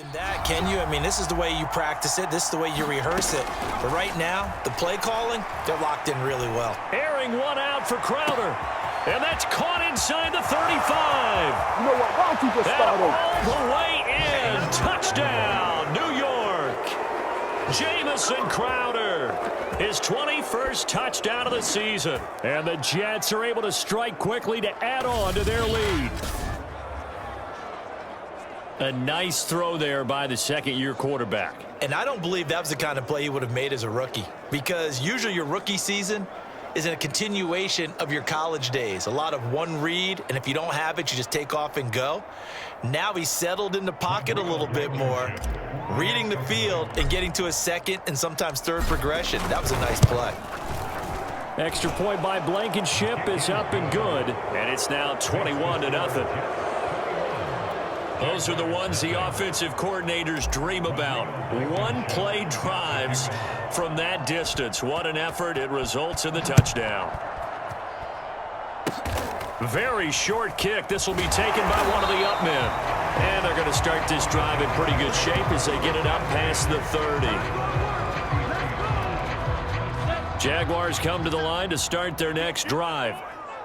Than that, can you? I mean, this is the way you practice it. This is the way you rehearse it. But right now, the play calling, they're locked in really well. Airing one out for Crowder. And that's caught inside the 35. You know what? Why don't you just start over? All the way in. Touchdown, New York. Jamison Crowder. His 21st touchdown of the season. And the Jets are able to strike quickly to add on to their lead. A nice throw there by the second-year quarterback. And I don't believe that was the kind of play he would have made as a rookie, because usually your rookie season is a continuation of your college days. A lot of one read, and if you don't have it, you just take off and go. Now he's settled in the pocket a little bit more, reading the field and getting to a second and sometimes third progression. That was a nice play. Extra point by Blankenship is up and good, and it's now 21-0. Those are the ones the offensive coordinators dream about. One-play drives from that distance. What an effort. It results in the touchdown. Very short kick. This will be taken by one of the up men. And they're going to start this drive in pretty good shape as they get it up past the 30. Jaguars come to the line to start their next drive.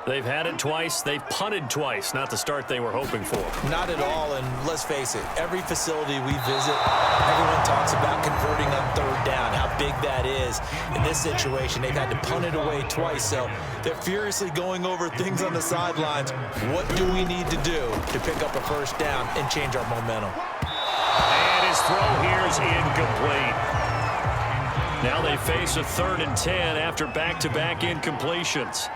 They've had it twice. They've punted twice. Not the start they were hoping for. Not at all, and let's face it, every facility we visit, everyone talks about converting on third down, how big that is. In this situation, they've had to punt it away twice, so they're furiously going over things on the sidelines. What do we need to do to pick up a first down and change our momentum? And his throw here is incomplete. Now they face a 3rd and 10 after back-to-back incompletions.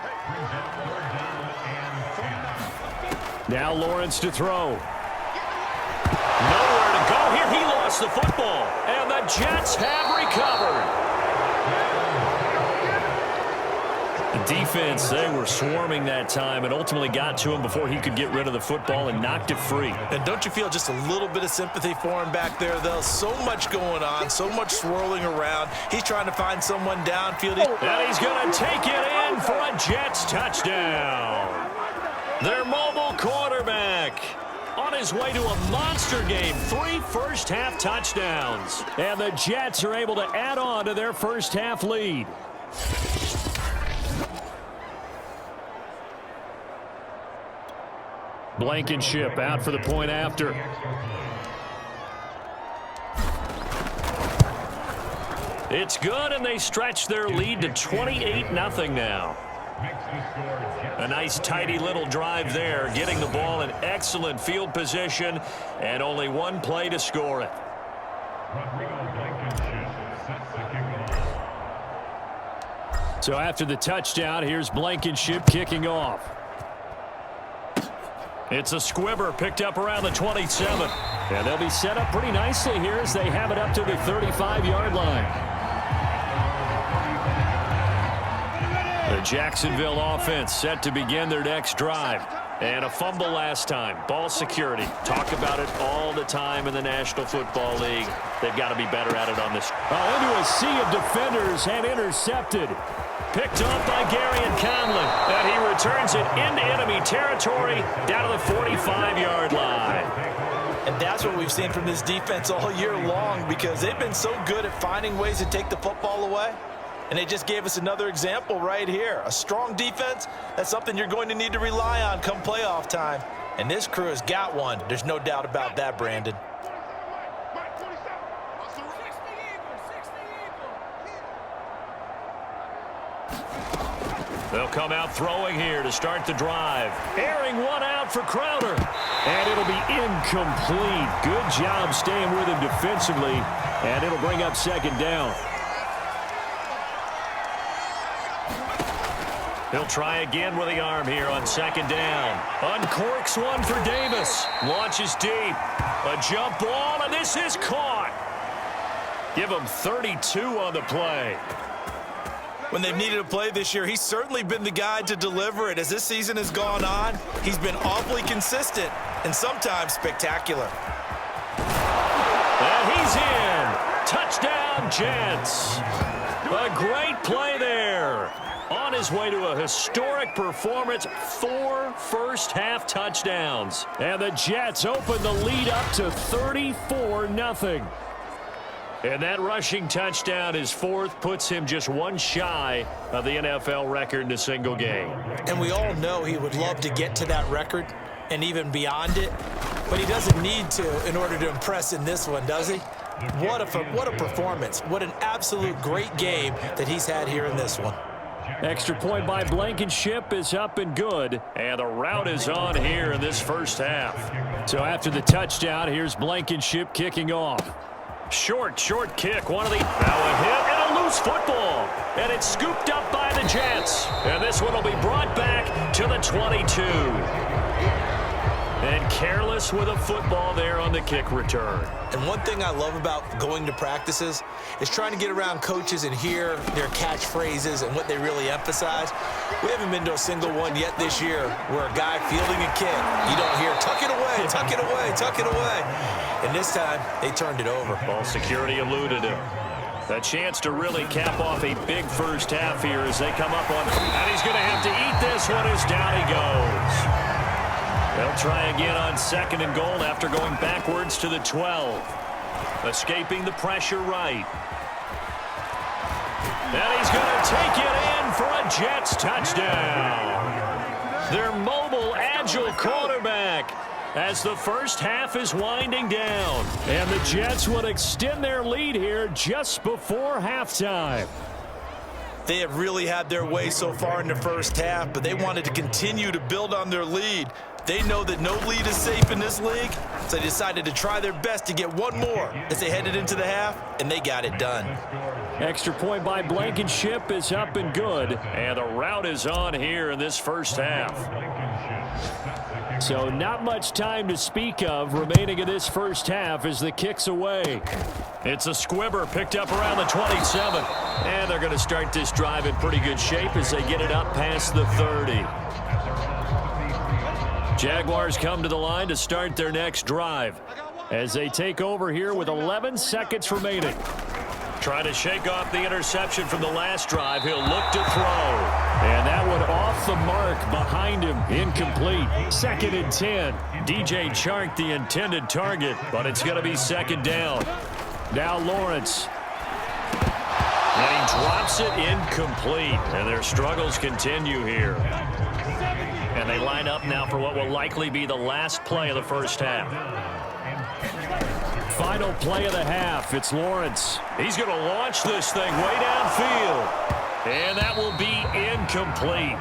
Now Lawrence to throw. Nowhere to go here. He lost the football. And the Jets have recovered. The defense, they were swarming that time and ultimately got to him before he could get rid of the football and knocked it free. And don't you feel just a little bit of sympathy for him back there, though? So much going on, so much swirling around. He's trying to find someone downfield. And he's going to take it in for a Jets touchdown. Their mobile quarterback on his way to a monster game. 3 first-half touchdowns. And the Jets are able to add on to their first-half lead. Blankenship out for the point after. It's good, and they stretch their lead to 28-0 now. A nice, tidy little drive there, getting the ball in excellent field position, and only one play to score it. So after the touchdown, here's Blankenship kicking off. It's a squibber picked up around the 27. And they'll be set up pretty nicely here as they have it up to the 35-yard line. The Jacksonville offense set to begin their next drive. And a fumble last time. Ball security. Talk about it all the time in the National Football League. They've got to be better at it on this. Into a sea of defenders and intercepted. Picked up by Gary and Conlon. And he returns it into enemy territory down to the 45-yard line. And that's what we've seen from this defense all year long, because they've been so good at finding ways to take the football away. And they just gave us another example right here. A strong defense, that's something you're going to need to rely on come playoff time. And this crew has got one. There's no doubt about that, Brandon. They'll come out throwing here to start the drive. Airing one out for Crowder. And it'll be incomplete. Good job staying with him defensively. And it'll bring up 2nd down. He'll try again with the arm here on 2nd down. Uncorks one for Davis. Launches deep. A jump ball, and this is caught. Give him 32 on the play. When they've needed a play this year, he's certainly been the guy to deliver it. As this season has gone on, he's been awfully consistent and sometimes spectacular. And he's in. Touchdown, Jets. A great play there. on his way to a historic performance, 4 first-half touchdowns. And the Jets open the lead up to 34-0. And that rushing touchdown, his 4th, puts him just one shy of the NFL record in a single game. And we all know he would love to get to that record and even beyond it, but he doesn't need to in order to impress in this one, does he? What a performance. What an absolute great game that he's had here in this one. Extra point by Blankenship is up and good, and the route is on here in this first half. So after the touchdown, here's Blankenship kicking off. Short kick. Now a hit and a loose football. And it's scooped up by the Jets. And this one will be brought back to the 22. And careless with a football there on the kick return. And one thing I love about going to practices is trying to get around coaches and hear their catchphrases and what they really emphasize. We haven't been to a single one yet this year where a guy fielding a kick, you don't hear, tuck it away, tuck it away, tuck it away. And this time, they turned it over. Ball security eluded him. A chance to really cap off a big first half here as they come up on it. And he's going to have to eat this one as down he goes. They'll try again on 2nd and goal after going backwards to the 12. Escaping the pressure right. And he's going to take it in for a Jets touchdown. Their mobile, agile quarterback as the first half is winding down. And the Jets would extend their lead here just before halftime. They have really had their way so far in the first half, but they wanted to continue to build on their lead. They know that no lead is safe in this league, so they decided to try their best to get one more as they headed into the half, and they got it done. Extra point by Blankenship is up and good, and the route is on here in this first half. So not much time to speak of remaining in this first half as the kick's away. It's a squibber picked up around the 27. And they're going to start this drive in pretty good shape as they get it up past the 30. Jaguars come to the line to start their next drive as they take over here with 11 seconds remaining. Trying to shake off the interception from the last drive. He'll look to throw. And that one off the mark behind him. Incomplete. 2nd and 10. DJ Chark the intended target, but it's going to be 2nd down. Now Lawrence. And he drops it incomplete. And their struggles continue here. And they line up now for what will likely be the last play of the first half. Final play of the half. It's Lawrence. He's going to launch this thing way downfield. And that will be incomplete.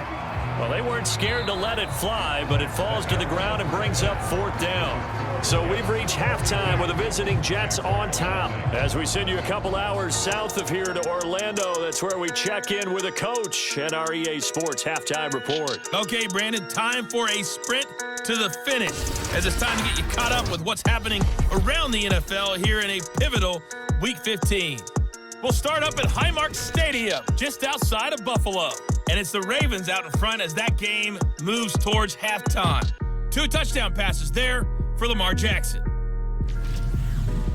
Well, they weren't scared to let it fly, but it falls to the ground and brings up 4th down. So we've reached halftime with the visiting Jets on top. As we send you a couple hours south of here to Orlando, that's where we check in with a coach at our EA Sports Halftime Report. Okay, Brandon, time for a sprint to the finish, as it's time to get you caught up with what's happening around the NFL here in a pivotal Week 15. We'll start up at Highmark Stadium, just outside of Buffalo. And it's the Ravens out in front as that game moves towards halftime. 2 touchdown passes there for Lamar Jackson.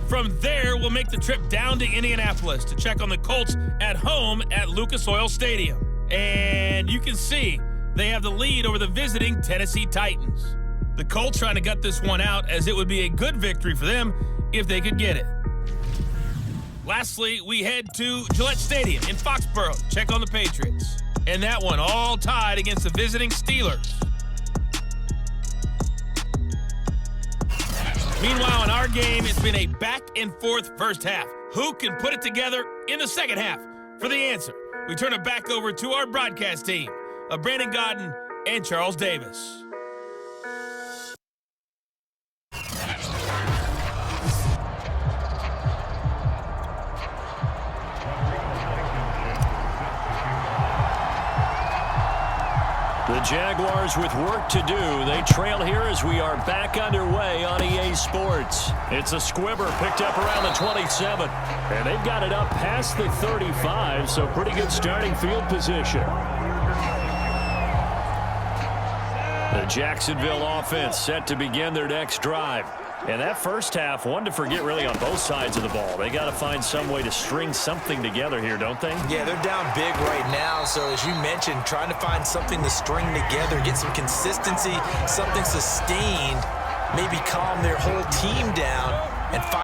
From there, we'll make the trip down to Indianapolis to check on the Colts at home at Lucas Oil Stadium. And you can see they have the lead over the visiting Tennessee Titans. The Colts trying to gut this one out, as it would be a good victory for them if they could get it. Lastly, we head to Gillette Stadium in Foxborough to check on the Patriots. And that one all tied against the visiting Steelers. Meanwhile, in our game, it's been a back-and-forth first half. Who can put it together in the second half? For the answer, we turn it back over to our broadcast team of Brandon Godden and Charles Davis. The Jaguars with work to do. They trail here as we are back underway on EA Sports. It's a squibber picked up around the 27. And they've got it up past the 35, so pretty good starting field position. The Jacksonville offense set to begin their next drive. And that first half, one to forget really on both sides of the ball. They got to find some way to string something together here, don't they? Yeah, they're down big right now. So as you mentioned, trying to find something to string together, get some consistency, something sustained, maybe calm their whole team down and find